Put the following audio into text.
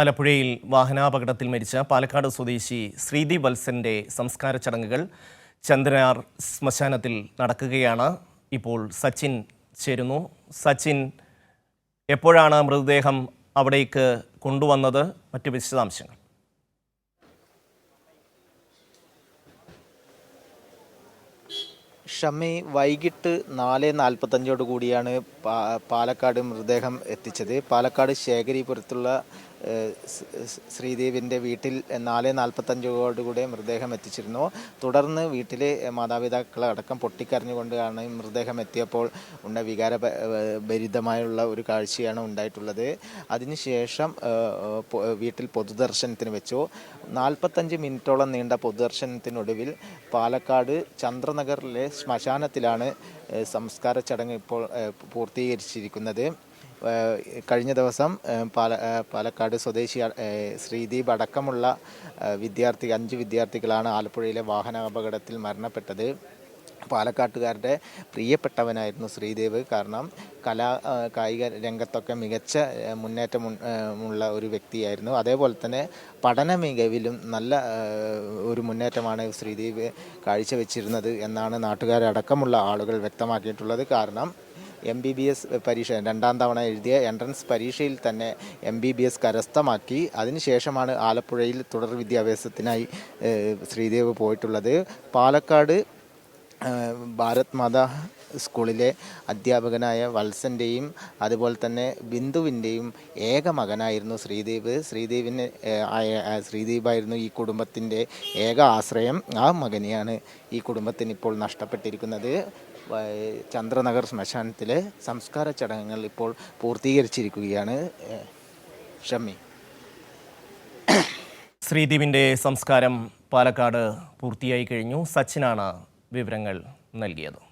ആലപ്പുഴയിൽ വാഹനാപകടത്തിൽ മരിച്ച പാലക്കാട് സ്വദേശി ശ്രീദീപ് വത്സന്റെ സംസ്കാര ചടങ്ങുകൾ ചന്ദ്രനാർ ശ്മശാനത്തിൽ നടക്കുകയാണ്. ഇപ്പോൾ സച്ചിൻ ചേരുന്നു. സച്ചിൻ, എപ്പോഴാണ് മൃതദേഹം അവിടേക്ക് കൊണ്ടുവന്നത്? മറ്റു വിശദാംശങ്ങൾ. ഷമി, വൈകിട്ട് 4:45 കൂടിയാണ് പാലക്കാട് മൃതദേഹം എത്തിച്ചത്. പാലക്കാട് ശേഖരിപുരത്തുള്ള ശ്രീദേവിൻ്റെ വീട്ടിൽ 4:45 മൃതദേഹം എത്തിച്ചിരുന്നു. തുടർന്ന് വീട്ടിലെ മാതാപിതാക്കളടക്കം പൊട്ടിക്കരഞ്ഞുകൊണ്ടാണ് മൃതദേഹം എത്തിയപ്പോൾ വികാരഭരിതമായുള്ള ഒരു കാഴ്ചയാണ് ഉണ്ടായിട്ടുള്ളത്. അതിനുശേഷം വീട്ടിൽ പൊതുദർശനത്തിന് വെച്ചു. 45 മിനിറ്റോളം നീണ്ട പൊതുദർശനത്തിനൊടുവിൽ പാലക്കാട് ചന്ദ്രനഗറിലെ ശ്മശാനത്തിലാണ് സംസ്കാര ചടങ്ങ് ഇപ്പോൾ പൂർത്തീകരിച്ചിരിക്കുന്നത്. കഴിഞ്ഞ ദിവസം പാലക്കാട് സ്വദേശി ശ്രീദീപ് അടക്കമുള്ള 5 വിദ്യാർത്ഥികളാണ് ആലപ്പുഴയിലെ വാഹനാപകടത്തിൽ മരണപ്പെട്ടത്. പാലക്കാട്ടുകാരുടെ പ്രിയപ്പെട്ടവനായിരുന്നു ശ്രീദേവ്. കാരണം കായിക രംഗത്തൊക്കെ മികച്ച മുന്നേറ്റമുള്ള ഒരു വ്യക്തിയായിരുന്നു. അതേപോലെ തന്നെ പഠന മികവിലും നല്ല ഒരു മുന്നേറ്റമാണ് ശ്രീദേവ് കാഴ്ചവെച്ചിരുന്നത് എന്നാണ് നാട്ടുകാരടക്കമുള്ള ആളുകൾ വ്യക്തമാക്കിയിട്ടുള്ളത്. കാരണം MBBS പരീക്ഷ 2ാം തവണ എഴുതിയ എൻട്രൻസ് പരീക്ഷയിൽ തന്നെ MBBS കരസ്ഥമാക്കി. അതിനുശേഷമാണ് ആലപ്പുഴയിൽ തുടർ വിദ്യാഭ്യാസത്തിനായി ശ്രീദേവ് പോയിട്ടുള്ളത്. പാലക്കാട് ഭാരത് മാതാ സ്കൂളിലെ അധ്യാപകനായ വത്സൻ്റെയും അതുപോലെ തന്നെ ബിന്ദുവിൻ്റെയും ഏക മകനായിരുന്നു ശ്രീദേവ്. ശ്രീദേവായിരുന്നു ഈ കുടുംബത്തിൻ്റെ ഏക ആശ്രയം. ആ മകനെയാണ് ഈ കുടുംബത്തിന് ഇപ്പോൾ നഷ്ടപ്പെട്ടിരിക്കുന്നത്. ചന്ദ്രനഗർ ശ്മശാനത്തിലെ സംസ്കാര ചടങ്ങുകൾ ഇപ്പോൾ പൂർത്തീകരിച്ചിരിക്കുകയാണ്. ഷമി, ശ്രീദീപിൻ്റെ സംസ്കാരം പാലക്കാട് പൂർത്തിയായി കഴിഞ്ഞു. സച്ചിനാണ് വിവരങ്ങൾ നൽകിയത്.